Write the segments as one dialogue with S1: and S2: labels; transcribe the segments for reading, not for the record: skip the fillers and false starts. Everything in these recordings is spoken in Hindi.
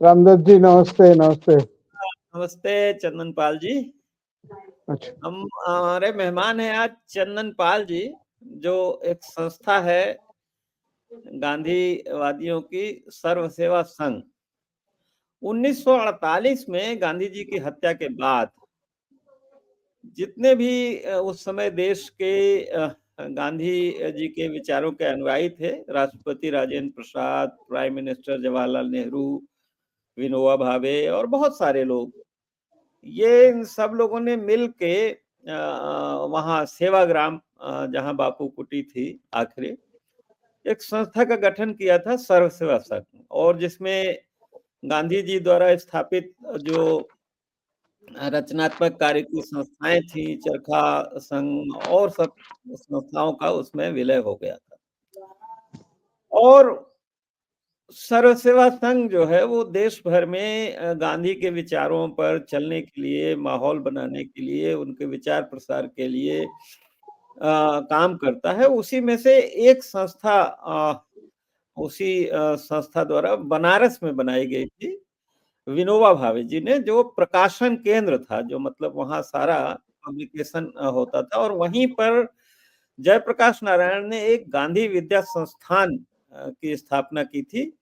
S1: रामदत्त जी नमस्ते। नमस्ते।
S2: नमस्ते चंदन पाल जी।
S1: अच्छा।
S2: हमारे मेहमान हैं आज चंदन पाल जी, जो एक संस्था है गांधीवादियों की सर्व सेवा संघ। 1948 में गांधी जी की हत्या के बाद जितने भी उस समय देश के गांधी जी के विचारों के अनुयायी थे, राष्ट्रपति राजेंद्र प्रसाद, प्राइम मिनिस्टर जवाहरलाल नेहरू, विनोबा भावे और बहुत सारे लोग, ये इन सब लोगों ने मिल के वहाँ सेवाग्राम, जहाँ बापू कुटी थी आखिरी, एक संस्था का गठन किया था सर्व सेवा संघ, और जिसमें गांधी जी द्वारा स्थापित जो रचनात्मक कार्य की संस्थाएं थी, चरखा संघ और सब संस्थाओं का उसमें विलय हो गया था। और सर्व सेवा संघ जो है वो देश भर में गांधी के विचारों पर चलने के लिए, माहौल बनाने के लिए, उनके विचार प्रसार के लिए काम करता है। उसी में से एक संस्था उसी संस्था द्वारा बनारस में बनाई गई थी, विनोबा भावे जी ने, जो प्रकाशन केंद्र था, जो मतलब वहाँ सारा पब्लिकेशन होता था। और वहीं पर जयप्रकाश नारायण ने एक गांधी विद्या संस्थान की स्थापना की थी,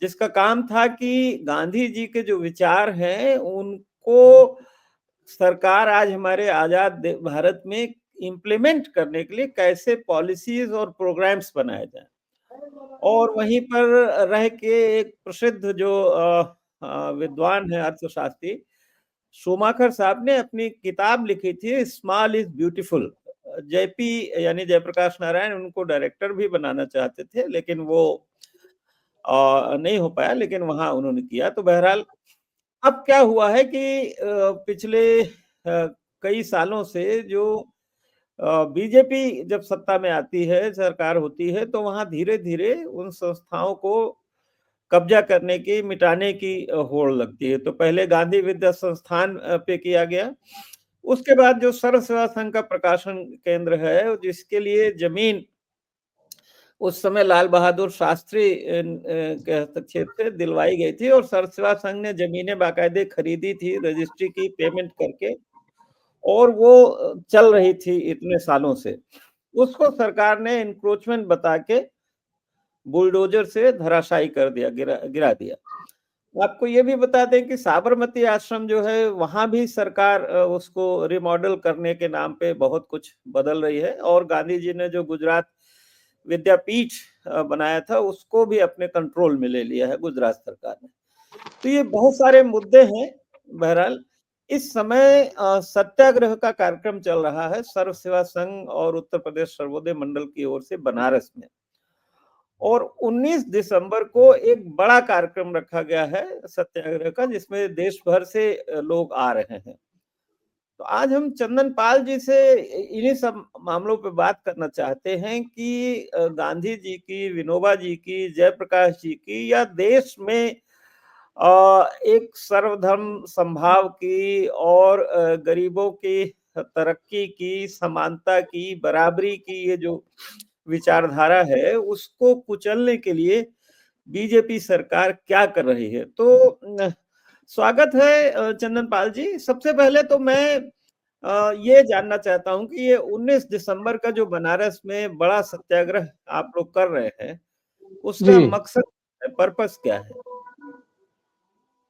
S2: जिसका काम था कि गांधी जी के जो विचार हैं उनको सरकार आज हमारे आजाद भारत में इम्प्लीमेंट करने के लिए कैसे पॉलिसीज और प्रोग्राम्स बनाए जाए। और वहीं पर रह के एक प्रसिद्ध जो विद्वान है, अर्थशास्त्री शोमाकर साहब ने अपनी किताब लिखी थी स्मॉल इज ब्यूटीफुल। जेपी यानी जयप्रकाश नारायण उनको डायरेक्टर भी बनाना चाहते थे, लेकिन वो नहीं हो पाया, लेकिन वहां उन्होंने किया। तो बहरहाल अब क्या हुआ है कि पिछले कई सालों से जो बीजेपी जब सत्ता में आती है, सरकार होती है, तो वहां धीरे धीरे उन संस्थाओं को कब्जा करने की, मिटाने की होड़ लगती है। तो पहले गांधी विद्या संस्थान पे किया गया, उसके बाद जो सर्व सेवा संघ का प्रकाशन केंद्र है, जिसके लिए जमीन उस समय लाल बहादुर शास्त्री के हस्तक्षेप से दिलवाई गई थी, और सर्व सेवा संघ ने जमीनें बाकायदे खरीदी थी, रजिस्ट्री की, पेमेंट करके, और वो चल रही थी इतने सालों से। उसको सरकार ने इंक्रोचमेंट बता के बुलडोजर से धराशायी कर दिया, गिरा दिया। आपको ये भी बता दें कि साबरमती आश्रम जो है, वहां भी सरकार उसको रिमॉडल करने के नाम पे बहुत कुछ बदल रही है, और गांधी जी ने जो गुजरात विद्यापीठ बनाया था उसको भी अपने कंट्रोल में ले लिया है गुजरात सरकार ने। तो ये बहुत सारे मुद्दे हैं। बहरहाल इस समय सत्याग्रह का कार्यक्रम चल रहा है सर्व सेवा संघ और उत्तर प्रदेश सर्वोदय मंडल की ओर से बनारस में, और 19 दिसंबर को एक बड़ा कार्यक्रम रखा गया है सत्याग्रह का, जिसमें देश भर से लोग आ रहे हैं। तो आज हम चंदन पाल जी से इन्हीं सब मामलों पे बात करना चाहते हैं कि गांधी जी की, विनोबा जी की, जयप्रकाश जी की, या देश में एक सर्वधर्म समभाव की और गरीबों की तरक्की की, समानता की, बराबरी की ये जो विचारधारा है, उसको कुचलने के लिए बीजेपी सरकार क्या कर रही है। तो स्वागत है चंदन पाल जी। सबसे पहले तो मैं ये जानना चाहता हूं कि ये 19 दिसंबर का जो बनारस में बड़ा सत्याग्रह आप लोग कर रहे हैं, उसका
S1: जी।
S2: मकसद, पर्पस क्या है?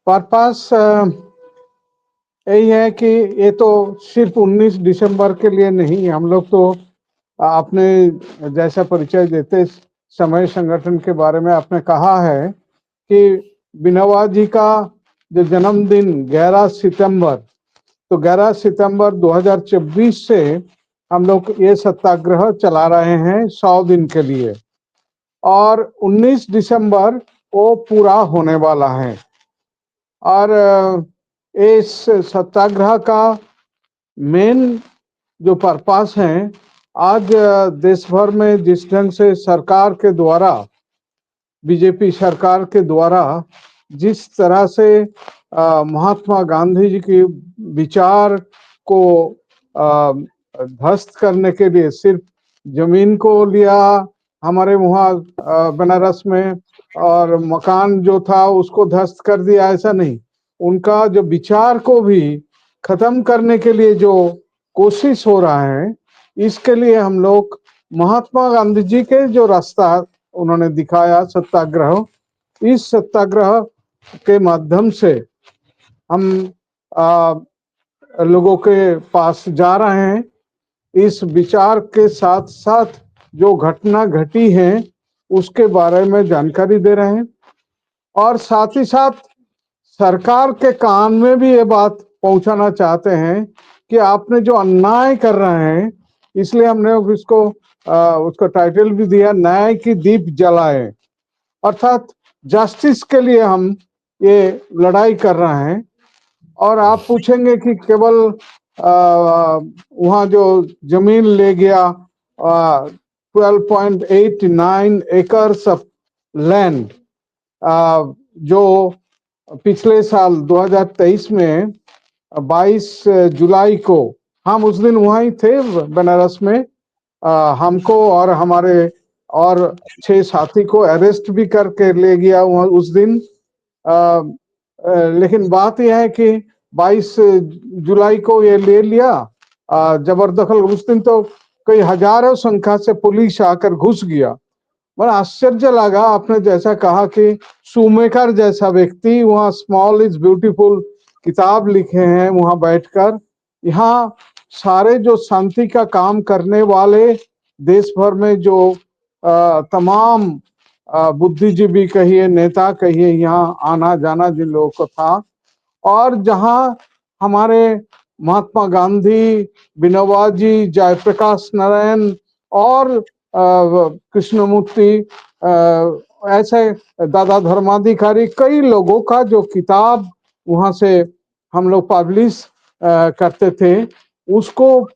S1: पर्पस यही है कि ये तो सिर्फ 19 दिसंबर के लिए नहीं, हम लोग तो अपने जैसा परिचय देते समय संगठन के बारे में आपने कहा है कि विनोबा जी का जो जन्मदिन 11 सितंबर, तो 11 सितंबर 2024 से हम लोग ये सत्याग्रह चला रहे हैं 100 दिन के लिए, और 19 दिसंबर वो पूरा होने वाला है। और इस सत्याग्रह का मेन जो पर्पस है, आज देश भर में जिस ढंग से सरकार के द्वारा, बीजेपी सरकार के द्वारा जिस तरह से महात्मा गांधी जी की विचार को ध्वस्त करने के लिए सिर्फ जमीन को लिया, हमारे वहाँ बनारस में, और मकान जो था उसको ध्वस्त कर दिया, ऐसा नहीं। उनका जो विचार को भी खत्म करने के लिए जो कोशिश हो रहा है, इसके लिए हम लोग महात्मा गांधी जी के जो रास्ता उन्होंने दिखाया सत्याग्रह, इस सत्याग्रह के माध्यम से हम लोगों के पास जा रहे हैं। इस विचार के साथ साथ जो घटना घटी है उसके बारे में जानकारी दे रहे हैं, और साथ ही साथ सरकार के कान में भी ये बात पहुंचाना चाहते हैं कि आपने जो अन्याय कर रहे हैं, इसलिए हमने उसको टाइटल भी दिया, न्याय की दीप जलाए, अर्थात जस्टिस के लिए हम ये लड़ाई कर रहे हैं। और आप पूछेंगे कि केवल वहाँ जो जमीन ले गया 12.89 एकर्स ऑफ लैंड, जो पिछले साल 2023 में 22 जुलाई को, हम उस दिन वहीं थे बनारस में, हमको और हमारे और 6 साथी को अरेस्ट भी करके ले गया वहाँ उस दिन। लेकिन बात यह है कि 22 जुलाई को ये ले लिया जबरदखल। उस दिन तो कई हजारों संख्या से पुलिस आकर घुस गया। बड़ा आश्चर्य लगा, आपने जैसा कहा कि शूमेकर जैसा व्यक्ति वहाँ स्मॉल इज ब्यूटीफुल किताब लिखे हैं वहाँ बैठकर। यहाँ सारे जो शांति का काम करने वाले देश भर में जो तमाम बुद्धिजीवी कहिए, नेता कहिए, यहाँ आना जाना जिन लोगों को था, और जहाँ हमारे महात्मा गांधी, विनोबा जी, जयप्रकाश नारायण और कृष्णमूर्ति, ऐसे दादा धर्माधिकारी, कई लोगों का जो किताब वहाँ से हम लोग पब्लिश करते थे, उसको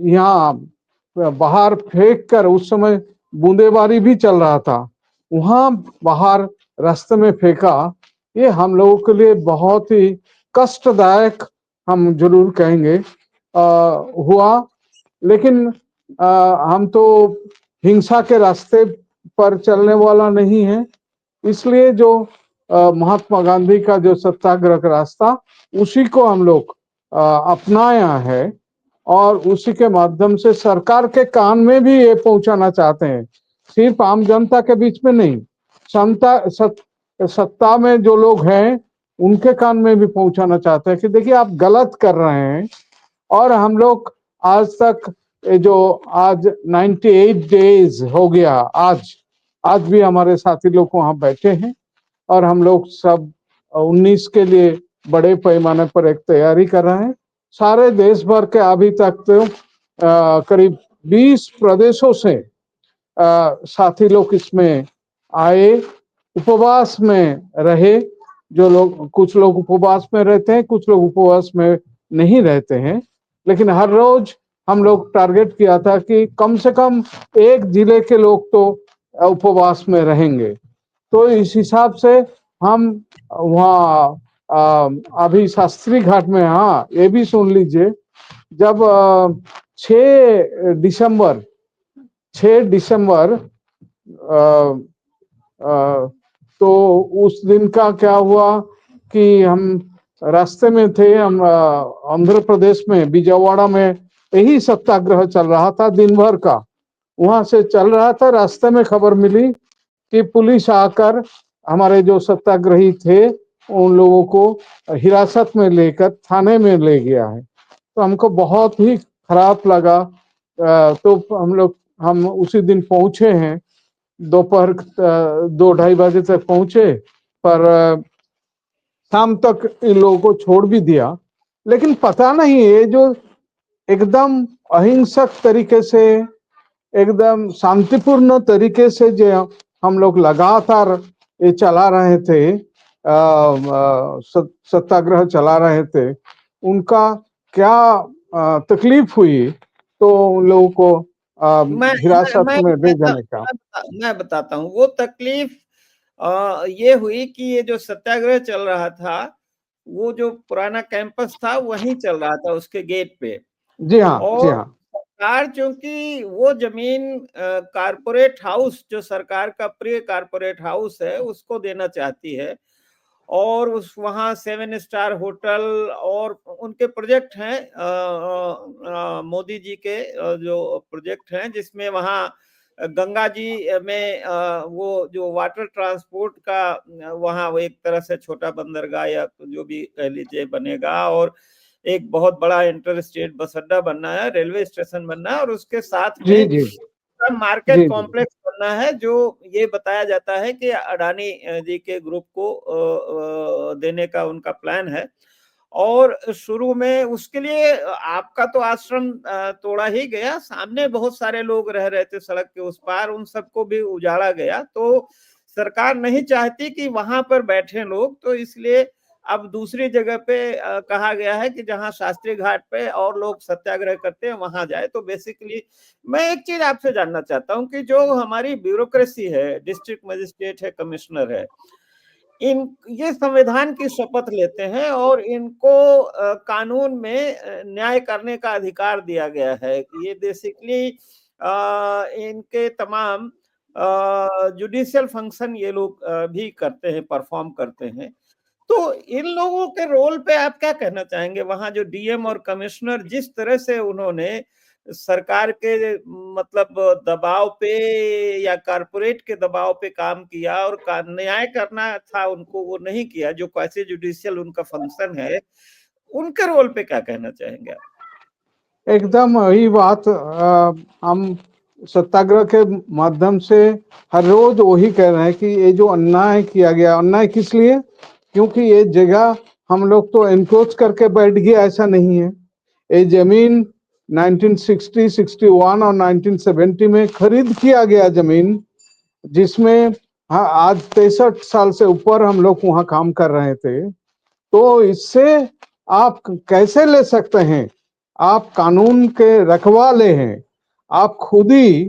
S1: यहाँ बाहर फेंक कर, उस समय बूंदेबारी भी चल रहा था, वहाँ बाहर रास्ते में फेंका। ये हम लोगों के लिए बहुत ही कष्टदायक, हम जरूर कहेंगे, हुआ। लेकिन हम तो हिंसा के रास्ते पर चलने वाला नहीं है, इसलिए जो महात्मा गांधी का जो सत्याग्रह का रास्ता, उसी को हम लोग अपनाया है, और उसी के माध्यम से सरकार के कान में भी ये पहुंचाना चाहते हैं, सिर्फ आम जनता के बीच में नहीं, सत्ता में जो लोग हैं उनके कान में भी पहुंचाना चाहते हैं कि देखिए आप गलत कर रहे हैं। और हम लोग आज तक जो आज 98 डेज हो गया, आज भी हमारे साथी लोग वहां बैठे हैं, और हम लोग सब 19 के लिए बड़े पैमाने पर एक तैयारी कर रहे हैं। सारे देश भर के अभी तक तो करीब 20 प्रदेशों से साथी लोग इसमें आए, उपवास में रहे। जो लोग, कुछ लोग उपवास में रहते हैं, कुछ लोग उपवास में नहीं रहते हैं, लेकिन हर रोज हम लोग टारगेट किया था कि कम से कम एक जिले के लोग तो उपवास में रहेंगे। तो इस हिसाब से हम वहाँ अभी शास्त्री घाट में, हाँ ये भी सुन लीजिए, जब 6 दिसंबर 6 दिसंबर तो उस दिन का क्या हुआ कि हम रास्ते में थे, हम आंध्र प्रदेश में विजयवाड़ा में यही सत्याग्रह चल रहा था दिन भर का, वहां से चल रहा था। रास्ते में खबर मिली कि पुलिस आकर हमारे जो सत्याग्रही थे उन लोगों को हिरासत में लेकर थाने में ले गया है। तो हमको बहुत ही खराब लगा। तो हम उसी दिन पहुंचे हैं, दोपहर 2-2:30 बजे तक पहुंचे, पर शाम तक इन लोगों को छोड़ भी दिया। लेकिन पता नहीं, ये जो एकदम अहिंसक तरीके से, एकदम शांतिपूर्ण तरीके से जो हम लोग लगातार ये चला रहे थे, सत्याग्रह चला रहे थे, उनका क्या तकलीफ हुई, तो उन लोगों को
S2: मैं
S1: हिरासत में ले जाने का।
S2: मैं बताता हूँ वो तकलीफ। ये हुई कि ये जो सत्याग्रह चल रहा था, वो जो पुराना कैंपस था वहीं चल रहा था, उसके गेट पे।
S1: जी हाँ, जी
S2: और
S1: हाँ।
S2: सरकार चूंकि वो जमीन कारपोरेट हाउस, जो सरकार का प्रिय कारपोरेट हाउस है, उसको देना चाहती है, और उस वहाँ 7 स्टार होटल और उनके प्रोजेक्ट हैं, मोदी जी के जो प्रोजेक्ट हैं, जिसमें वहाँ गंगा जी में वो जो वाटर ट्रांसपोर्ट का वहाँ वो एक तरह से छोटा बंदरगाह या जो भी कह लीजिए बनेगा, और एक बहुत बड़ा इंटर स्टेट बस अड्डा बनना है, रेलवे स्टेशन बनना है, और उसके साथ
S1: जी
S2: में
S1: जी
S2: मार्केट
S1: जी जी
S2: कॉम्प्लेक्स बनना है, जो ये बताया जाता है कि अडानी जी के ग्रुप को देने का उनका प्लान है। और शुरू में उसके लिए आपका तो आश्रम तोड़ा ही गया, सामने बहुत सारे लोग रह रहे थे सड़क के उस पार, उन सबको भी उजाड़ा गया। तो सरकार नहीं चाहती कि वहां पर बैठे लोग, तो इसलिए अब दूसरी जगह पे कहा गया है कि जहां शास्त्री घाट पे और लोग सत्याग्रह करते हैं वहां जाए। तो बेसिकली मैं एक चीज आपसे जानना चाहता हूं कि जो हमारी ब्यूरोक्रेसी है, डिस्ट्रिक्ट मजिस्ट्रेट है, कमिश्नर है, इन ये संविधान की शपथ लेते हैं और इनको कानून में न्याय करने का अधिकार दिया गया है। ये बेसिकली इनके तमाम जुडिशियल फंक्शन ये लोग भी करते हैं, परफॉर्म करते हैं। तो इन लोगों के रोल पे आप क्या कहना चाहेंगे? वहां जो डीएम और कमिश्नर जिस तरह से उन्होंने सरकार के मतलब दबाव पे या कारपोरेट के दबाव पे काम किया, और न्याय करना था उनको, वो नहीं किया, जो क्वासी जुडिशियल उनका फंक्शन है, उनके रोल पे क्या कहना चाहेंगे आप?
S1: एकदम वही बात। हम सत्याग्रह के माध्यम से हर रोज वही कह रहे हैं कि ये जो अन्याय किया गया, अन्याय किस लिए? क्योंकि ये जगह हम लोग तो एनक्रोच करके बैठ गए, ऐसा नहीं है। ये जमीन 1960, 61 और 1970 में खरीद किया गया जमीन, जिसमें हाँ, आज 63 साल से ऊपर हम लोग वहां काम कर रहे थे। तो इससे आप कैसे ले सकते हैं? आप कानून के रखवाले हैं, आप खुद ही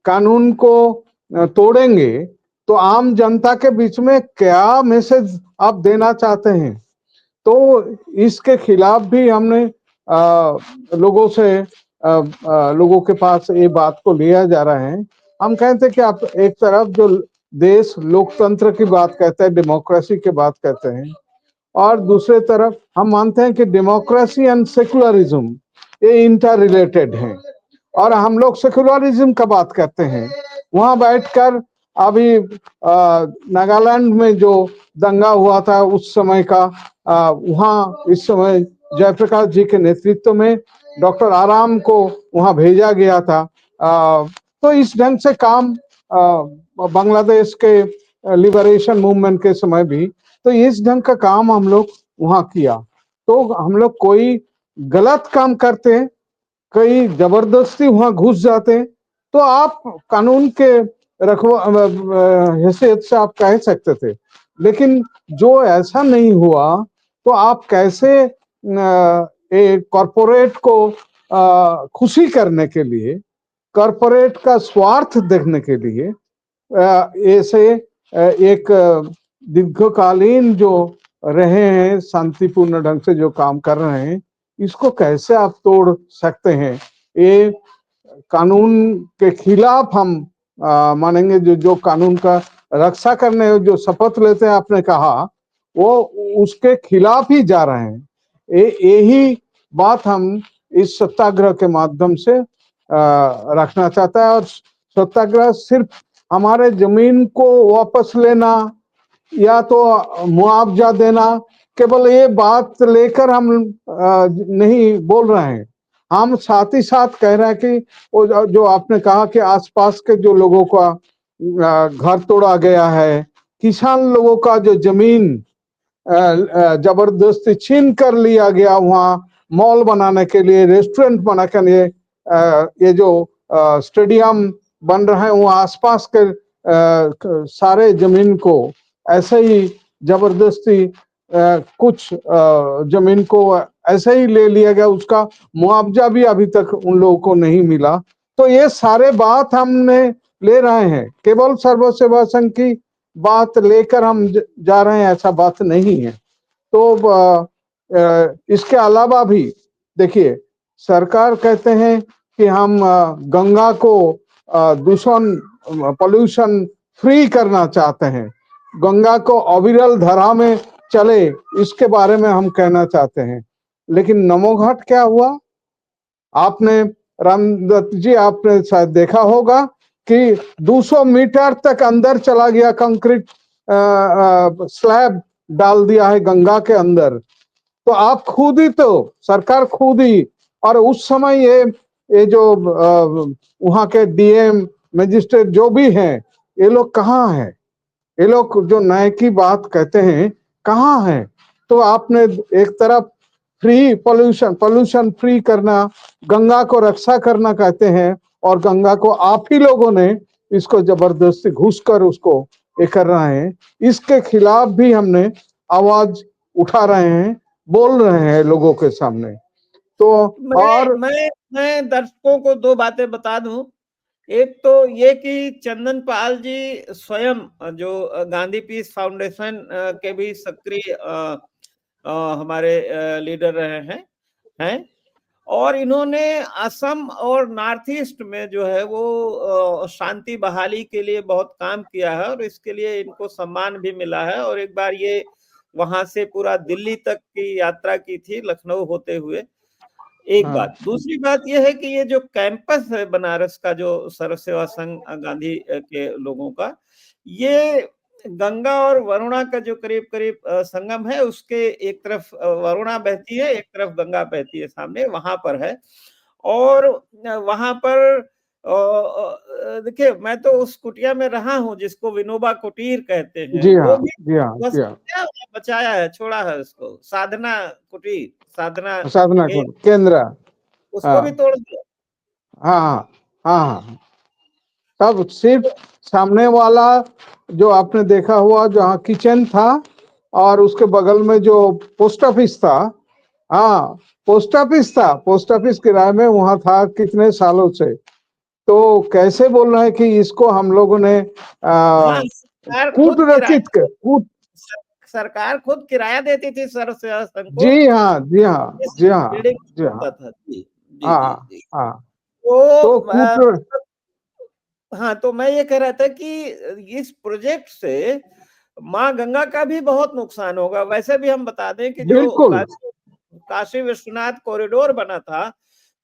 S1: कानून को तोड़ेंगे, तो आम जनता के बीच में क्या मैसेज आप देना चाहते हैं? तो इसके खिलाफ भी हमने लोगों से लोगों के पास ये बात को लिया जा रहा है। हम कहते हैं कि आप एक तरफ जो देश लोकतंत्र की बात कहते हैं, डेमोक्रेसी की बात कहते हैं, और दूसरे तरफ हम मानते हैं कि डेमोक्रेसी एंड सेकुलरिज्म ये इंटर रिलेटेड हैं। और हम लोग सेकुलरिज्म का बात करते हैं। वहां बैठकर अभी नागालैंड में जो दंगा हुआ था उस समय का, वहां इस समय जयप्रकाश जी के नेतृत्व में डॉक्टर आराम को वहां भेजा गया था। तो इस ढंग से काम बांग्लादेश के लिबरेशन मूवमेंट के समय भी, तो इस ढंग का काम हम लोग वहां किया। तो हम लोग कोई गलत काम करते हैं, कई जबरदस्ती वहां घुस जाते हैं, तो आप कानून के रखवा हैसियत से आप कह सकते थे। लेकिन जो ऐसा नहीं हुआ, तो आप कैसे एक कॉरपोरेट को खुशी करने के लिए, कॉरपोरेट का स्वार्थ देखने के लिए ऐसे एक दीर्घकालीन जो रहे हैं, शांतिपूर्ण ढंग से जो काम कर रहे हैं, इसको कैसे आप तोड़ सकते हैं? ये कानून के खिलाफ हम मानेंगे। जो जो कानून का रक्षा करने जो शपथ लेते हैं, आपने कहा, वो उसके खिलाफ ही जा रहे हैं। यही बात हम इस सत्याग्रह के माध्यम से रखना चाहता है। और सत्याग्रह सिर्फ हमारे जमीन को वापस लेना या तो मुआवजा देना, केवल ये बात लेकर हम नहीं बोल रहे हैं। हम साथ ही साथ कह रहे हैं कि वो जो आपने कहा कि आसपास के जो लोगों का घर तोड़ा गया है, किसान लोगों का जो जमीन जबरदस्ती छीन कर लिया गया, वहां मॉल बनाने के लिए, रेस्टोरेंट बनाने के लिए, ये जो स्टेडियम बन रहे हैं, वहाँ आसपास के सारे जमीन को ऐसे ही जबरदस्ती कुछ जमीन को ऐसे ही ले लिया गया, उसका मुआवजा भी अभी तक उन लोगों को नहीं मिला। तो ये सारे बात हमने ले रहे हैं, केवल सर्व सेवा संघ की बात लेकर हम जा रहे हैं, ऐसा बात नहीं है। तो इसके अलावा भी देखिए, सरकार कहते हैं कि हम गंगा को दूषण पोल्यूशन फ्री करना चाहते हैं, गंगा को अविरल धारा में चले, इसके बारे में हम कहना चाहते हैं। लेकिन नमो घाट क्या हुआ? आपने रामदत्त जी, आपने शायद देखा होगा कि 200 मीटर तक अंदर चला गया, कंक्रीट स्लैब डाल दिया है गंगा के अंदर। तो आप खुद ही, तो सरकार खुद ही, और उस समय ये जो वहां के डीएम मजिस्ट्रेट जो भी हैं, ये लोग कहाँ हैं? ये लोग जो न्याय की बात कहते हैं कहाँ हैं? तो आपने एक तरफ फ्री पोल्यूशन फ्री करना, गंगा को रक्षा करना कहते हैं, और गंगा को आप ही लोगों ने इसको जबरदस्ती घुसकर उसको ये कर रहे हैं। इसके खिलाफ भी हमने आवाज उठा रहे हैं, बोल रहे हैं लोगों के सामने। तो और
S2: मैं दर्शकों को दो बातें बता दूं। एक तो ये कि चंदन पाल जी स्वयं जो गांधी पीस फाउंडेशन के भी सक्रिय हमारे लीडर रहे हैं, और इन्होंने असम और नॉर्थ ईस्ट में जो है वो शांति बहाली के लिए बहुत काम किया है, और इसके लिए इनको सम्मान भी मिला है। और एक बार ये वहां से पूरा दिल्ली तक की यात्रा की थी, लखनऊ होते हुए। एक बात। दूसरी बात यह है कि ये जो कैंपस है बनारस का, जो सर्व सेवा संघ गांधी के लोगों का, ये गंगा और वरुणा का जो करीब करीब संगम है, उसके एक तरफ वरुणा बहती है, एक तरफ गंगा बहती है, सामने वहां पर है। और वहां पर देखिए, मैं तो उस कुटिया में रहा हूँ जिसको विनोबा कुटीर कहते हैं।
S1: जी
S2: वो
S1: हाँ,
S2: भी
S1: जी हाँ, जी हाँ,
S2: क्या बचाया है, छोड़ा है उसको, साधना कुटीर, साधना
S1: साधना
S2: के,
S1: केंद्र।
S2: उसको भी
S1: हाँ
S2: तोड़ दिया।
S1: हाँ हाँ हाँ। तब सिर्फ सामने वाला जो आपने देखा हुआ, जहाँ किचन था और उसके बगल में जो पोस्ट ऑफिस था, हाँ पोस्ट ऑफिस था, पोस्ट ऑफिस किराए में वहां था कितने सालों से। तो कैसे बोल रहे हैं कि इसको हम लोगों ने
S2: हाँ, सरकार खुद किराया देती थी सर्व सेवा संघ को।
S1: जी हाँ, जी हाँ,
S2: इस
S1: जी हाँ,
S2: बिल्डिंग
S1: जी हाँ,
S2: होता था। जी जी जी
S1: हाँ
S2: जी।
S1: हाँ।
S2: तो
S1: तो कूट,
S2: हाँ, तो मैं ये कह रहा था कि इस प्रोजेक्ट से माँ गंगा का भी बहुत नुकसान होगा। वैसे भी हम बता दें कि जो
S1: बिल्कुल
S2: काशी विश्वनाथ कॉरिडोर बना था,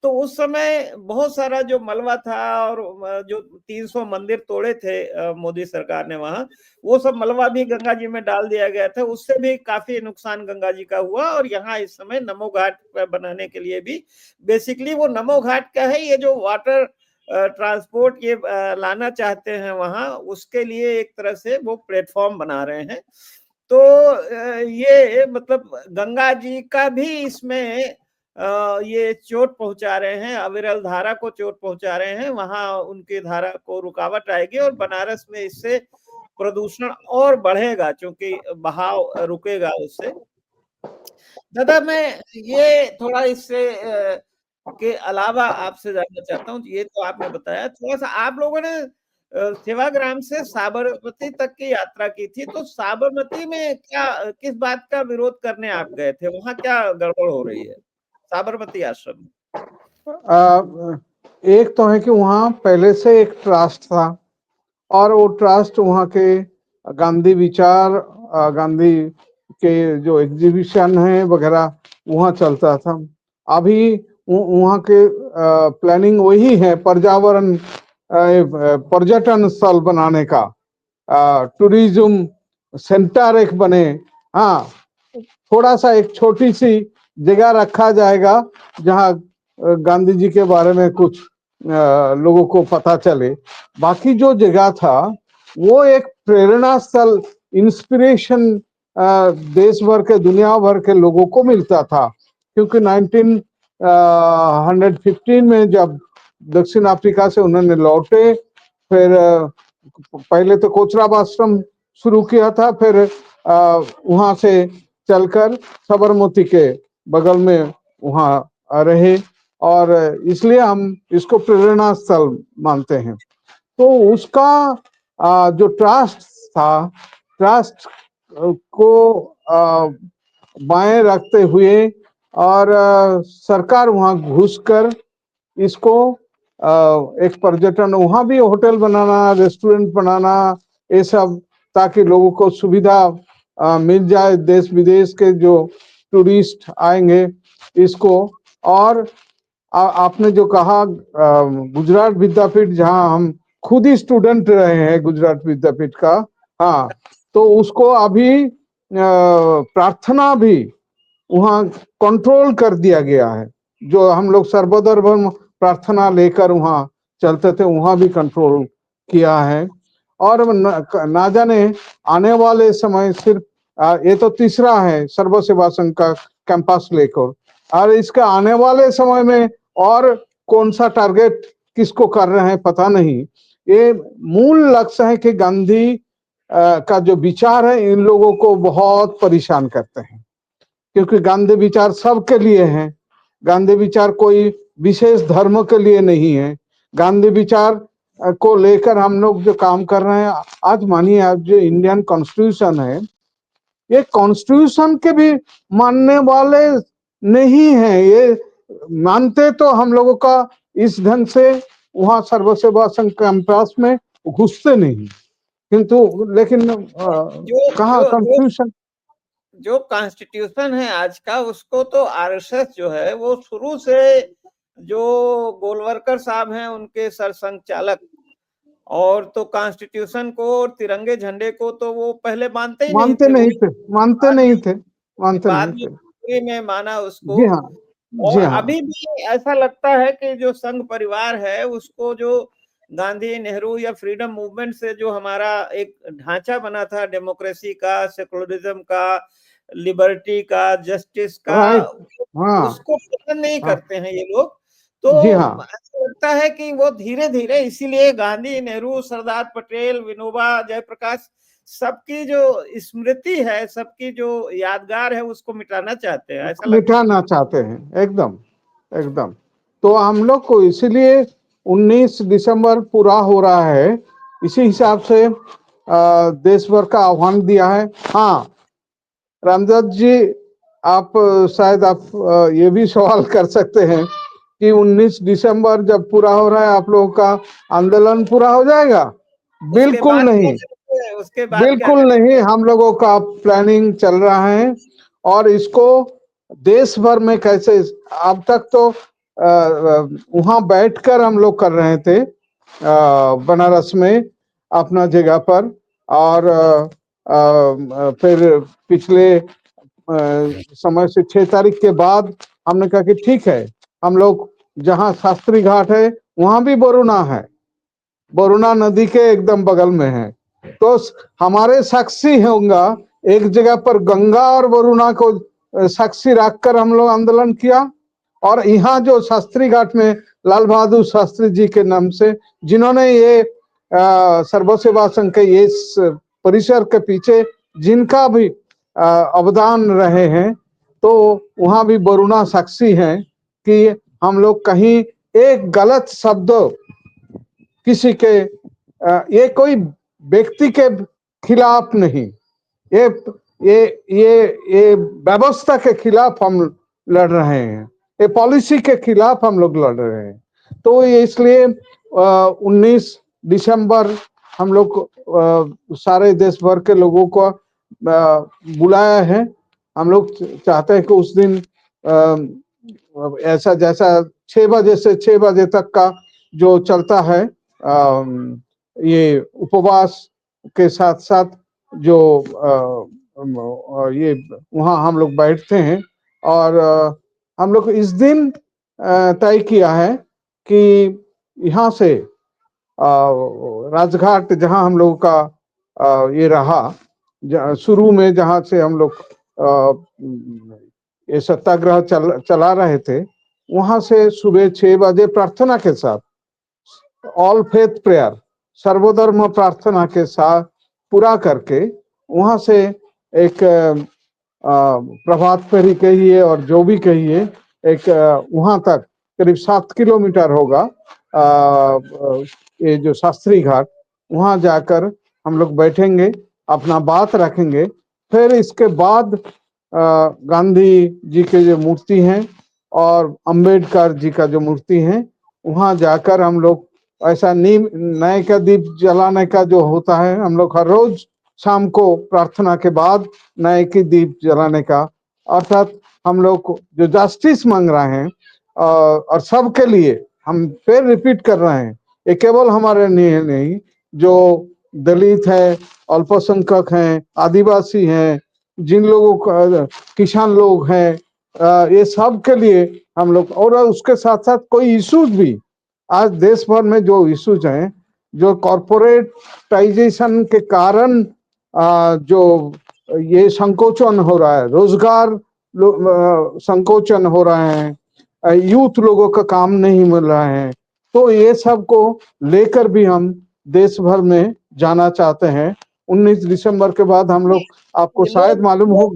S2: तो उस समय बहुत सारा जो मलबा था, और जो 300 मंदिर तोड़े थे मोदी सरकार ने वहां, वो सब मलबा भी गंगा जी में डाल दिया गया था। उससे भी काफी नुकसान गंगा जी का हुआ। और यहाँ इस समय नमो घाट बनाने के लिए भी, बेसिकली वो नमो घाट का है, ये जो वाटर ट्रांसपोर्ट ये लाना चाहते हैं वहां, उसके लिए एक तरह से वो प्लेटफॉर्म बना रहे हैं। तो ये मतलब गंगा जी का भी इसमें ये चोट पहुंचा रहे हैं, अविरल धारा को चोट पहुंचा रहे हैं। वहां उनकी धारा को रुकावट आएगी, और बनारस में इससे प्रदूषण और बढ़ेगा, क्योंकि बहाव रुकेगा उससे। दादा, मैं ये थोड़ा इससे के अलावा आपसे जानना चाहता हूँ। ये तो आपने बताया, थोड़ा सा आप लोगों ने सेवाग्राम से साबरमती तक की यात्रा की थी, तो साबरमती में क्या, किस बात का विरोध करने आप गए थे? वहां क्या गड़बड़ हो रही है साबरमती आश्रम में?
S1: एक तो है कि वहाँ पहले से एक ट्रस्ट था, और वो ट्रस्ट वहाँ के गांधी विचार, गांधी के जो एग्जीबिशन है वगैरह वहाँ चलता था। अभी वहाँ के प्लानिंग वही है, पर्यावरण पर्यटन स्थल बनाने का, टूरिज्म सेंटर एक बने। हाँ, थोड़ा सा एक छोटी सी जगह रखा जाएगा जहाँ गांधी जी के बारे में कुछ लोगों को पता चले। बाकी जो जगह था वो एक प्रेरणा स्थल, इंस्पिरेशन देश भर के, दुनिया भर के लोगों को मिलता था। क्योंकि 1915 में जब दक्षिण अफ्रीका से उन्होंने लौटे, फिर पहले तो कोचराब आश्रम शुरू किया था, फिर वहां से चलकर साबरमती के बगल में वहां रहे, और इसलिए हम इसको प्रेरणा स्थल मानते हैं। तो उसका जो ट्रस्ट था, ट्रस्ट को बाएं रखते हुए, और सरकार वहां घुसकर इसको एक पर्यटन, वहां भी होटल बनाना, रेस्टोरेंट बनाना, ये सब, ताकि लोगों को सुविधा मिल जाए, देश विदेश के जो टूरिस्ट आएंगे इसको। और आपने जो कहा गुजरात विद्यापीठ, जहां हम खुद ही स्टूडेंट रहे हैं गुजरात विद्यापीठ का, हाँ, तो उसको अभी प्रार्थना भी वहाँ कंट्रोल कर दिया गया है। जो हम लोग सर्वधर्म प्रार्थना लेकर वहाँ चलते थे, वहाँ भी कंट्रोल किया है। और ना जाने आने वाले समय सिर्फ ये तो तीसरा है सर्व सेवा संघ का कैंपस लेकर, और इसके आने वाले समय में और कौन सा टारगेट किसको कर रहे हैं पता नहीं। ये मूल लक्ष्य है कि गांधी का जो विचार है इन लोगों को बहुत परेशान करते हैं, क्योंकि गांधी विचार सबके लिए है। गांधी विचार कोई विशेष धर्म के लिए नहीं है। गांधी विचार को लेकर हम लोग जो काम कर रहे हैं, आज मानिए आज जो इंडियन कॉन्स्टिट्यूशन है, ये कॉन्स्टिट्यूशन के भी मानने वाले नहीं है। ये मानते तो हम लोगों का इस ढंग से वहां सर्व सेवा संघ कैंपस में घुसते नहीं, किंतु लेकिन
S2: जो
S1: कहाँ
S2: जो जो
S1: कॉन्स्टिट्यूशन।
S2: जो कॉन्स्टिट्यूशन है आज का, उसको तो आरएसएस जो है वो शुरू से, जो गोलवरकर साहब हैं उनके सरसंघचालक, और तो कॉन्स्टिट्यूशन को और तिरंगे झंडे को तो वो पहले मानते ही नहीं
S1: मानते
S2: थे। वो
S1: नहीं थे, मानते
S2: बाद
S1: नहीं
S2: में
S1: थे, मानते
S2: बाद
S1: नहीं
S2: में
S1: थे।
S2: हिस्ट्री में माना उसको।
S1: जी हाँ,
S2: और
S1: जी हाँ।
S2: अभी भी ऐसा लगता है कि जो संघ परिवार है उसको, जो गांधी नेहरू या फ्रीडम मूवमेंट से जो हमारा एक ढांचा बना था डेमोक्रेसी का, सेकुलरिज्म का, लिबर्टी का, जस्टिस का,
S1: राइट। हाँ,
S2: उसको पसंद नहीं
S1: हाँ।
S2: करते हैं ये लोग। तो
S1: जी हाँ।
S2: ऐसा लगता है कि वो धीरे धीरे, इसीलिए गांधी, नेहरू, सरदार पटेल, विनोबा, जयप्रकाश, सबकी जो स्मृति है, सबकी जो यादगार है, उसको मिटाना चाहते हैं, ऐसा लगता है।
S1: मिटाना चाहते हैं, एकदम, एकदम। तो हम लोग को इसीलिए 19 दिसंबर पूरा हो रहा है, इसी हिसाब से देश भर का आह्वान दिया है। हाँ, रामदत्त जी, आप शायद आप ये भी सवाल कर सकते हैं कि 19 दिसंबर जब पूरा हो रहा है आप लोगों का आंदोलन पूरा हो जाएगा?
S2: उसके
S1: बिल्कुल
S2: बाद क्या
S1: नहीं,
S2: करेंगे, उसके बाद क्या
S1: बिल्कुल नहीं।
S2: करेंगे?
S1: हम लोगों का प्लानिंग चल रहा है, और इसको देश भर में कैसे, अब तक तो वहां बैठकर हम लोग कर रहे थे बनारस में अपना जगह पर। और फिर पिछले समय से 6 तारीख के बाद हमने कहा कि ठीक है, हम लोग जहां शास्त्री घाट है वहां भी वरुणा है, वरुणा नदी के एकदम बगल में है। तो हमारे साक्षी होगा, एक जगह पर गंगा और वरुणा को साक्षी रखकर हम लोग आंदोलन किया। और यहाँ जो शास्त्री घाट में लाल बहादुर शास्त्री जी के नाम से, जिन्होंने ये सर्व सेवा संघ के ये परिसर के पीछे जिनका भी अवदान रहे हैं, तो वहां भी वरुणा साक्षी हैं कि हम लोग कहीं एक गलत शब्द किसी के ये कोई व्यक्ति के खिलाफ नहीं, ये ये ये व्यवस्था के खिलाफ हम लड़ रहे हैं, ये पॉलिसी के खिलाफ हम लोग लड़ रहे हैं। तो ये इसलिए 19 दिसंबर हम लोग सारे देश भर के लोगों को बुलाया है। हम लोग चाहते हैं कि उस दिन ऐसा जैसा 6 बजे से 6 बजे तक का जो चलता है, ये उपवास के साथ साथ जो ये वहाँ हम लोग बैठते हैं। और हम लोग इस दिन तय किया है कि यहाँ से राजघाट, जहाँ हम लोगों का ये रहा शुरू में, जहाँ से हम लोग ये सत्याग्रह चला रहे थे, वहां से सुबह 6 बजे प्रार्थना के साथ, ऑल फेथ प्रेयर, सर्वधर्म प्रार्थना के साथ पूरा करके, वहां से एक प्रभात फेरी कहिए और जो भी कहिए, एक वहां तक करीब 7 किलोमीटर होगा ये जो शास्त्री घाट, वहां जाकर हम लोग बैठेंगे, अपना बात रखेंगे। फिर इसके बाद गांधी जी के जो मूर्ति हैं और अंबेडकर जी का जो मूर्ति है, वहां जाकर हम लोग ऐसा नीम नए का दीप जलाने का जो होता है, हम लोग हर रोज शाम को प्रार्थना के बाद नए की दीप जलाने का, अर्थात हम लोग जो जस्टिस मांग रहे हैं और सबके लिए हम फिर रिपीट कर रहे हैं, ये केवल हमारे लिए नहीं, जो दलित है, अल्पसंख्यक हैं, आदिवासी हैं, जिन लोगों का किसान लोग हैं, ये सब के लिए हम लोग, और उसके साथ साथ कोई इश्यूज भी आज देश भर में जो इश्यूज हैं, जो कॉरपोरेटाइजेशन के कारण जो ये संकोचन हो रहा है, रोजगार संकोचन हो रहे हैं, यूथ लोगों का काम नहीं मिल रहा है, तो ये सब को लेकर भी हम देश भर में जाना चाहते हैं। 19 दिसंबर के बाद हम लोग, आपको
S2: ये
S1: शायद मालूम हो,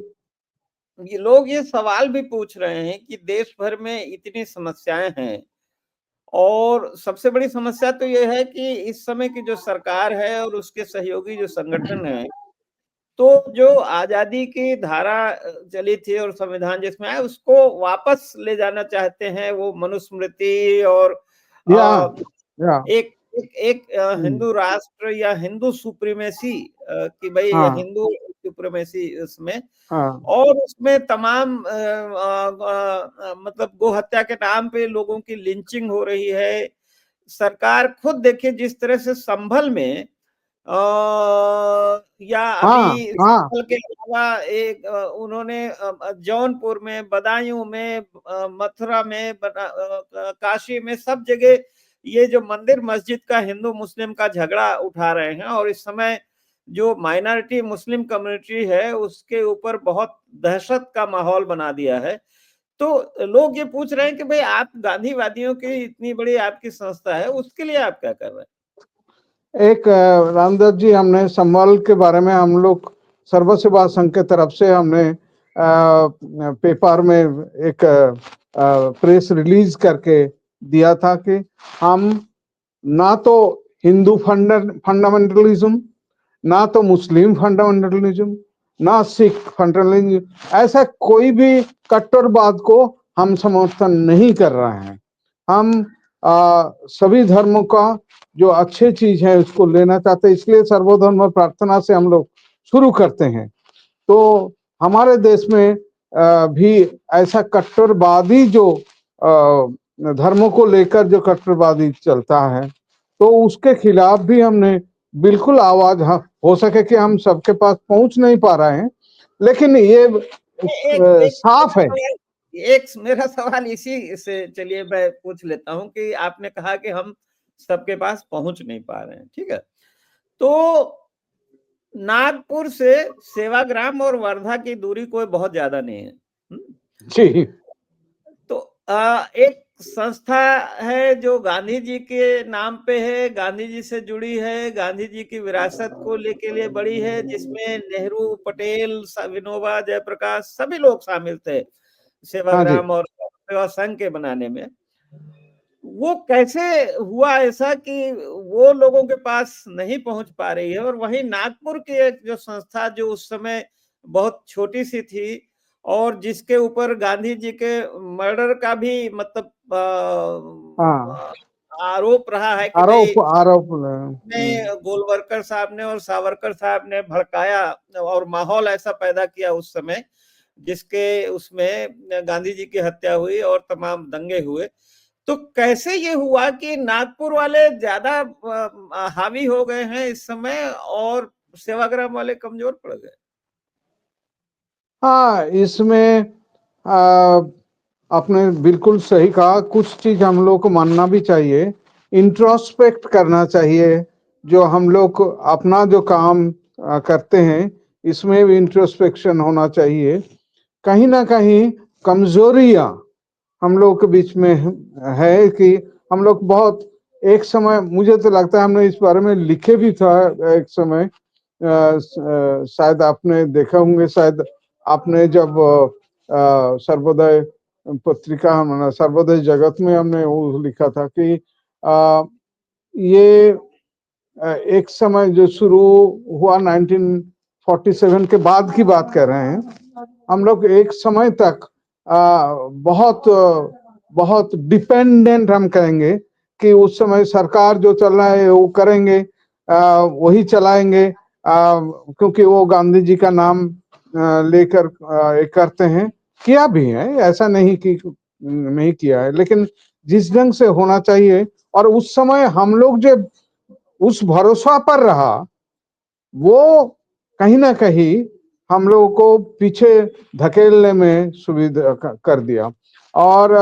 S2: लोग ये सवाल भी पूछ रहे हैं कि देश भर में इतनी समस्याएं हैं, और सबसे बड़ी समस्या तो ये है कि इस समय की जो सरकार है और उसके सहयोगी जो संगठन है, तो जो आजादी की धारा चली थी और संविधान जिसमें आया, उसको वापस ले जाना चाहते हैं। वो मनुस्मृति और
S1: या
S2: अ,
S1: या
S2: एक हिंदू राष्ट्र या हिंदू सुप्रीमेसी, कि भाई
S1: हाँ
S2: हिंदू सुप्रीमेसी उसमें,
S1: हाँ
S2: और उसमें तमाम मतलब गो हत्या के नाम पे लोगों की लिंचिंग हो रही है। सरकार खुद देखिए जिस तरह से संभल में या
S1: हाँ
S2: अभी
S1: हाँ
S2: संभल के अलावा एक उन्होंने जौनपुर में, बदायूं में, मथुरा में, काशी में, सब जगह ये जो मंदिर मस्जिद का हिंदू मुस्लिम का झगड़ा उठा रहे हैं, और इस समय जो माइनॉरिटी मुस्लिम कम्युनिटी है उसके ऊपर बहुत दहशत का माहौल बना दिया है। तो लोग ये पूछ रहे हैं कि भाई आप गांधीवादियों की इतनी बड़ी आपकी संस्था है, उसके लिए आप क्या कर रहे हैं?
S1: एक रामदास जी, हमने संभल के बारे में हम लोग सर्व सेवा संघ के तरफ से हमने पेपर में एक प्रेस रिलीज करके दिया था कि हम ना तो हिंदू फंडामेंटलिज्म, ना तो मुस्लिम फंडामेंटलिज्म, ना सिख फंडामेंटलिज्म, ऐसा कोई भी कट्टरवाद को हम समर्थन नहीं कर रहे हैं। हम सभी धर्मों का जो अच्छे चीज है उसको लेना चाहते हैं, इसलिए सर्वधर्म प्रार्थना से हम लोग शुरू करते हैं। तो हमारे देश में भी ऐसा कट्टरवादी जो धर्मों को लेकर जो कट्टरवादी चलता है, तो उसके खिलाफ भी हमने बिल्कुल आवाज, हो सके कि हम सबके पास पहुंच नहीं पा रहे हैं, लेकिन ये
S2: एक एक
S1: साफ है।
S2: एक मेरा सवाल इसी से, चलिए मैं पूछ लेता हूं कि आपने कहा कि हम सबके पास पहुंच नहीं पा रहे हैं, ठीक है? तो नागपुर से सेवाग्राम और वर्धा की दूरी कोई बहुत ज्यादा नहीं है।
S1: जी
S2: तो एक संस्था है जो गांधी जी के नाम पे है, गांधी जी से जुड़ी है, गांधी जी की विरासत को लेके लिए बड़ी है, जिसमें नेहरू, पटेल, विनोबा, जयप्रकाश सभी लोग शामिल थे
S1: हाँ जी
S2: सेवाग्राम और सेवा संघ के बनाने में। वो कैसे हुआ ऐसा कि वो लोगों के पास नहीं पहुंच पा रही है, और वहीं नागपुर की एक जो संस्था जो उस समय बहुत छोटी सी थी, और जिसके ऊपर गांधी जी के मर्डर का भी मतलब
S1: हाँ,
S2: आरोप रहा है कि भाई
S1: आरोप आरोप
S2: ने गोलवरकर साहब ने और सावरकर साहब ने भड़काया और माहौल ऐसा पैदा किया उस समय, जिसके उसमें गांधी जी की हत्या हुई और तमाम दंगे हुए। तो कैसे ये हुआ कि नागपुर वाले ज्यादा हावी हो गए हैं इस समय और सेवाग्राम वाले कमजोर पड़ गए?
S1: हाँ, इसमें आ, आपने बिल्कुल सही कहा, कुछ चीज हम लोग को मानना भी चाहिए, इंट्रोस्पेक्ट करना चाहिए। जो हम लोग अपना जो काम करते हैं, इसमें भी इंट्रोस्पेक्शन होना चाहिए। कहीं ना कहीं कमजोरियां हम लोग के बीच में है कि हम लोग बहुत, एक समय मुझे तो लगता है हमने इस बारे में लिखे भी था एक समय, शायद आपने देखा होंगे, शायद आपने जब सर्वोदय पत्रिका, हमने सर्वोदय जगत में हमने वो लिखा था कि ये एक समय जो शुरू हुआ 1947 के बाद की बात कर रहे हैं, हम लोग एक समय तक बहुत बहुत डिपेंडेंट हम कहेंगे कि उस समय सरकार जो चल रहा है वो करेंगे, वही चलाएंगे, क्योंकि वो गांधी जी का नाम लेकर करते हैं। किया भी है, ऐसा नहीं कि नहीं किया है, लेकिन जिस ढंग से होना चाहिए, और उस समय हम लोग जो उस भरोसा पर रहा, वो कहीं ना कहीं हम लोगों को पीछे धकेलने में सुविधा कर दिया। और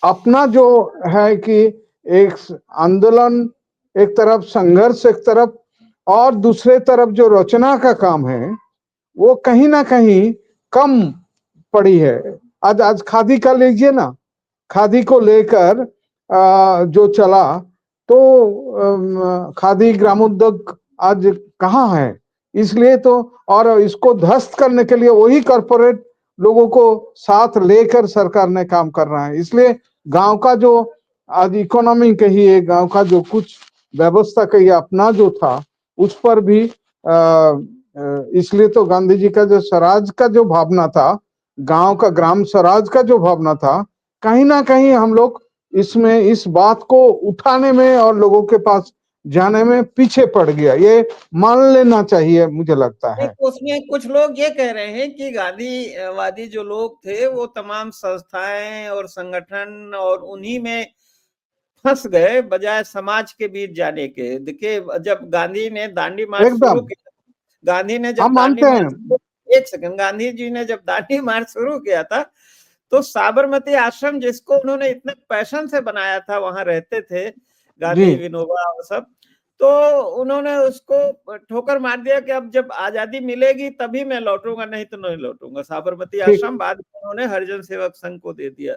S1: अपना जो है कि एक आंदोलन एक तरफ, संघर्ष एक तरफ, और दूसरे तरफ जो रचना का काम है वो कहीं ना कहीं कम पड़ी है। आज आज खादी का लीजिए ना, खादी को लेकर जो चला, तो खादी ग्रामोद्योग आज कहाँ है? इसलिए तो, और इसको ध्वस्त करने के लिए वही कॉरपोरेट लोगों को साथ लेकर सरकार ने काम कर रहा है। इसलिए गांव का जो आज इकोनॉमी कहिए, गांव का जो कुछ व्यवस्था कहिए अपना जो था, उस पर भी इसलिए तो गांधी जी का जो स्वराज का जो भावना था, गांव का ग्राम स्वराज का जो भावना था, कहीं ना कहीं हम लोग इसमें इस बात को उठाने में और लोगों के पास जाने में पीछे पड़ गया, ये मान लेना चाहिए मुझे लगता है।
S2: उसमें कुछ लोग ये कह रहे हैं कि गांधीवादी जो लोग थे वो तमाम संस्थाएं और संगठन और उन्हीं में फंस गए बजाय समाज के बीच जाने के। देखिए, जब गांधी ने दांडी मार्च शुरू
S1: एकदम
S2: किया, गांधी ने जब
S1: हम
S2: दांडी
S1: मानते हैं।
S2: मार्च, एक सेकंड, गांधी जी ने जब दांडी मार्च शुरू किया था तो साबरमती आश्रम, जिसको उन्होंने इतने पैशन से बनाया था, वहां रहते थे
S1: जी
S2: गांधी, विनोबा और सब, तो उन्होंने उसको ठोकर मार दिया कि अब जब आजादी मिलेगी तभी मैं लौटूंगा, नहीं तो नहीं लौटूंगा। साबरमती
S1: ठीक।
S2: आश्रम बाद में उन्होंने हरिजन सेवक संघ को दे दिया।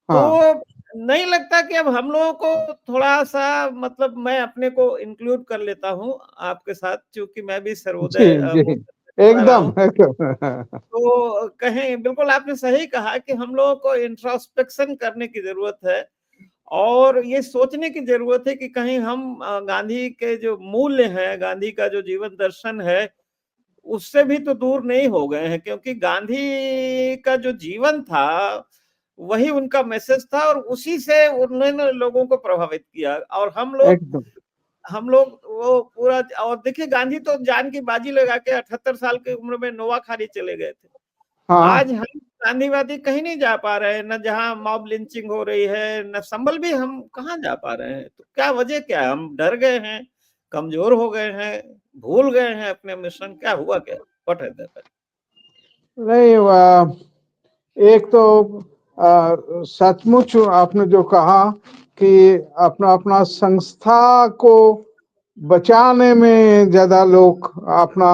S1: हाँ
S2: तो नहीं लगता कि अब हम लोगों को थोड़ा सा, मतलब मैं अपने को इंक्लूड कर लेता हूँ आपके साथ, क्योंकि मैं भी
S1: जी
S2: सर्वोदय
S1: जी,
S2: मूवमेंट से जुड़ा रहा
S1: एकदम
S2: हूँ।
S1: एकदम।
S2: तो कहें, बिल्कुल आपने सही कहा कि हम लोगों को इंट्रोस्पेक्शन करने की जरूरत है और ये सोचने की जरूरत है कि कहीं हम गांधी के जो मूल्य हैं, गांधी का जो जीवन दर्शन है, उससे भी तो दूर नहीं हो गए हैं। क्योंकि गांधी का जो जीवन था वही उनका मैसेज था और उसी से उन्होंने लोगों को प्रभावित किया। और
S1: एकदम
S2: हम लोग वो पूरा, और देखिए गांधी तो जान की बाजी लगा के 78 साल की उम्र में नोआखाली चले गए थे।
S1: हाँ।
S2: आज हम गांधीवादी कहीं नहीं जा पा रहे हैं, न जहां मॉब लिंचिंग हो रही है, न संभल भी हम कहाँ जा पा रहे हैं। तो क्या वजह क्या है? हम डर गए हैं, कमजोर हो गए हैं, भूल गए हैं अपने मिशन? क्या हुआ, क्या व्हाट है दैट?
S1: नहीं, एक तो सचमुच आपने जो कहा कि अपना अपना संस्था को बचाने में ज्यादा लोग अपना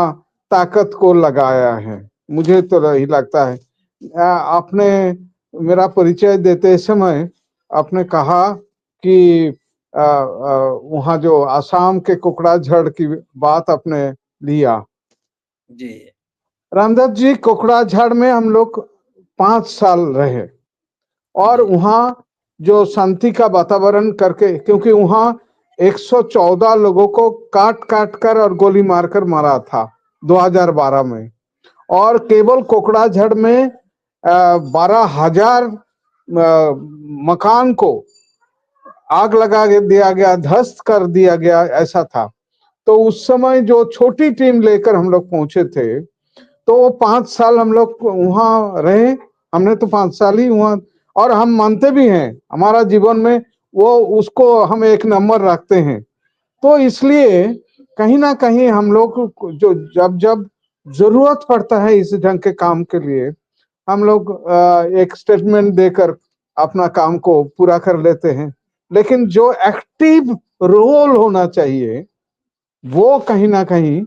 S1: ताकत को लगाया है, मुझे तो यही लगता है। आपने मेरा परिचय देते समय आपने कहा कि वहाँ जो आसाम के कोकराझाड़ की बात आपने लिया।
S2: जी
S1: रामदास जी, कोकराझाड़ में हम लोग 5 साल रहे, और
S2: जी
S1: वहाँ जो शांति का वातावरण करके, क्योंकि वहाँ 114 लोगों को काट काट कर और गोली मारकर मारा था 2012 में, और केवल कोकराझाड़ में 12,000 मकान को आग लगा दिया गया, ध्वस्त कर दिया गया, ऐसा था। तो उस समय जो छोटी टीम लेकर हम लोग पहुंचे थे, तो वो 5 साल हम लोग वहां रहे। हमने तो 5 साल ही वहां, और हम मानते भी हैं हमारा जीवन में वो, उसको हम एक नंबर रखते हैं। तो इसलिए कहीं ना कहीं हम लोग जो जब जब जरूरत पड़ता है इस ढंग के काम के लिए, हम लोग एक स्टेटमेंट देकर अपना काम को पूरा कर लेते हैं। लेकिन जो एक्टिव रोल होना चाहिए वो कहीं ना कहीं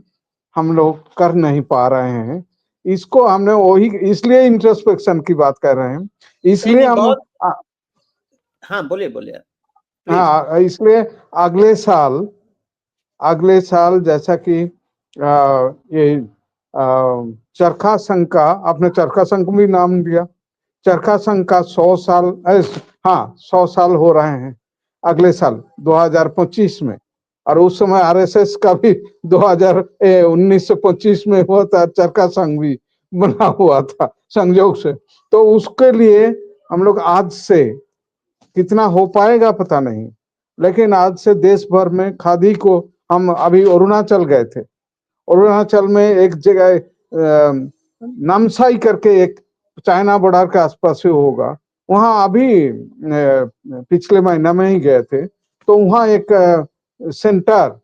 S1: हम लोग कर नहीं पा रहे हैं। इसको हमने वही, इसलिए इंट्रोस्पेक्शन की बात कर रहे हैं,
S2: नहीं
S1: इसलिए
S2: नहीं,
S1: हम
S2: बहुत, हाँ बोलिए बोलिए प्लीज।
S1: हाँ, इसलिए अगले साल, अगले साल जैसा कि ये चरखा संघ का, आपने चरखा संघ को भी नाम दिया, चरखा संघ का 100 साल, हाँ 100 साल हो रहे हैं अगले साल 2025 में। और उस समय आरएसएस का भी 1925 में हुआ था, चरखा संघ भी बना हुआ था संयोग से। तो उसके लिए हम लोग आज से कितना हो पाएगा पता नहीं। लेकिन आज से देश भर में खादी को, हम अभी अरुणाचल गए थे, अरुणाचल में एक जगह नामसाई करके एक चाइना बॉर्डर के आसपास ही होगा, वहां अभी पिछले महीना में ही गए थे। तो वहां एक सेंटर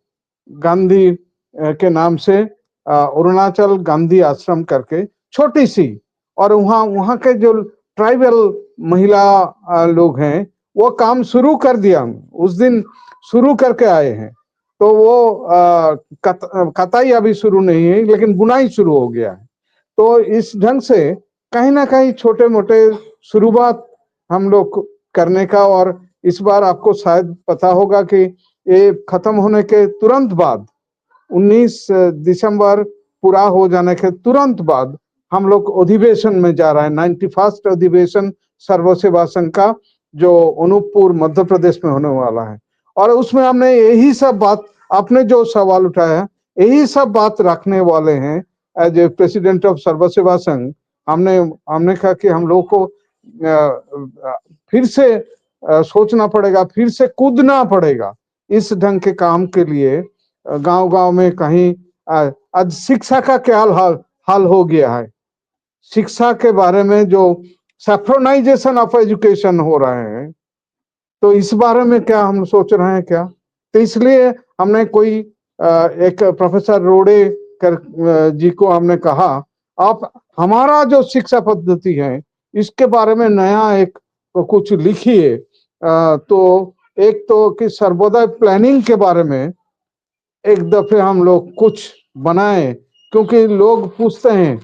S1: गांधी के नाम से अरुणाचल गांधी आश्रम करके छोटी सी, और वहाँ वहाँ के जो ट्राइबल महिला लोग हैं वो काम शुरू कर दिया, उस दिन शुरू करके आए हैं। तो वो कताई अभी शुरू नहीं है, लेकिन बुनाई शुरू हो गया है। तो इस ढंग से कहीं ना कहीं छोटे मोटे शुरुआत हम लोग करने का। और इस बार आपको शायद पता होगा कि ये खत्म होने के तुरंत बाद, 19 दिसंबर पूरा हो जाने के तुरंत बाद हम लोग अधिवेशन में जा रहे हैं, 91st अधिवेशन सर्व सेवा संघ का, जो अनूपपुर मध्य प्रदेश में होने वाला है। और उसमें हमने यही सब बात, आपने जो सवाल उठाया है, यही सब बात रखने वाले हैं एज ए प्रेसिडेंट ऑफ सर्व सेवा संघ। हमने कहा कि हम लोग को फिर से सोचना पड़ेगा, फिर से कूदना पड़ेगा इस ढंग के काम के लिए। गांव गांव में कहीं आज शिक्षा का क्या हाल हो गया है, शिक्षा के बारे में जो सैफ्रोनाइजेशन ऑफ एजुकेशन हो रहे हैं, तो इस बारे में क्या हम सोच रहे हैं क्या? तो इसलिए हमने कोई एक प्रोफेसर रोडे जी को हमने कहा, आप हमारा जो शिक्षा पद्धति है इसके बारे में नया एक कुछ लिखिए। तो एक तो कि सर्वोदय प्लानिंग के बारे में एक दफे हम लोग कुछ बनाए, क्योंकि लोग पूछते हैं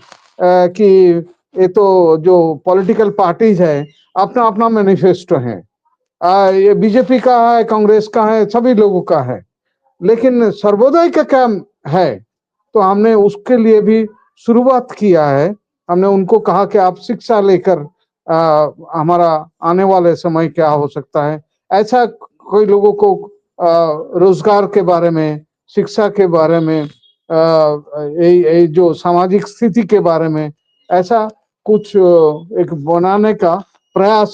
S1: कि ये तो जो पॉलिटिकल पार्टीज है अपना अपना मैनिफेस्टो है, ये बीजेपी का है, कांग्रेस का है, सभी लोगों का है, लेकिन सर्वोदय का क्या है? तो हमने उसके लिए भी शुरुआत किया है। हमने उनको कहा कि आप शिक्षा लेकर हमारा आने वाले समय क्या हो सकता है, ऐसा कोई लोगों को रोजगार के बारे में, शिक्षा के बारे में, जो सामाजिक स्थिति के बारे में, ऐसा कुछ एक बनाने का प्रयास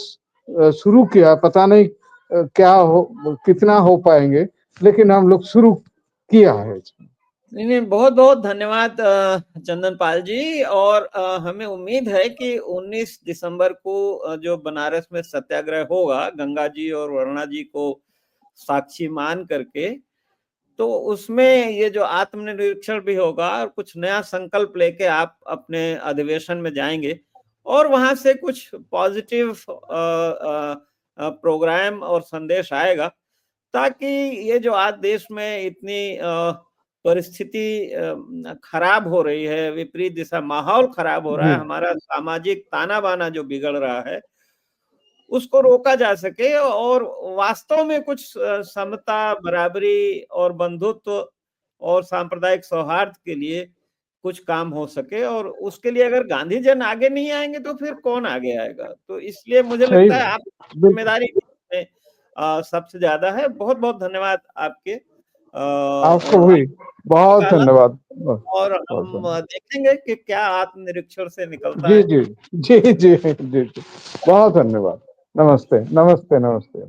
S1: शुरू किया। पता नहीं क्या हो, कितना हो पाएंगे, लेकिन हम लोग शुरू किया है।
S2: नहीं नहीं, बहुत बहुत धन्यवाद चंदन पाल जी। और हमें उम्मीद है कि 19 दिसंबर को जो बनारस में सत्याग्रह होगा गंगा जी और वरुणा जी को साक्षी मान करके, तो उसमें ये जो आत्मनिरीक्षण भी होगा और कुछ नया संकल्प लेके आप अपने अधिवेशन में जाएंगे और वहां से कुछ पॉजिटिव प्रोग्राम और संदेश आएगा, ताकि ये जो आज देश में इतनी परिस्थिति खराब हो रही है, विपरीत दिशा, माहौल खराब हो रहा है, हमारा सामाजिक ताना बाना जो बिगड़ रहा है, उसको रोका जा सके और वास्तव में कुछ समता, बराबरी और बंधुत्व और सांप्रदायिक सौहार्द के लिए कुछ काम हो सके। और उसके लिए अगर गांधी जन आगे नहीं आएंगे तो फिर कौन आगे आएगा? तो इसलिए मुझे
S1: सही,
S2: लगता है आप जिम्मेदारी में सबसे ज्यादा है। बहुत बहुत धन्यवाद आपके।
S1: आपको भी बहुत धन्यवाद।
S2: और
S1: बहुत
S2: हम
S1: धन्यवाद।
S2: देखेंगे कि क्या आत्मनिरीक्षण से निकलता
S1: जी
S2: है।
S1: जी जी जी जी जी, बहुत धन्यवाद। नमस्ते नमस्ते नमस्ते।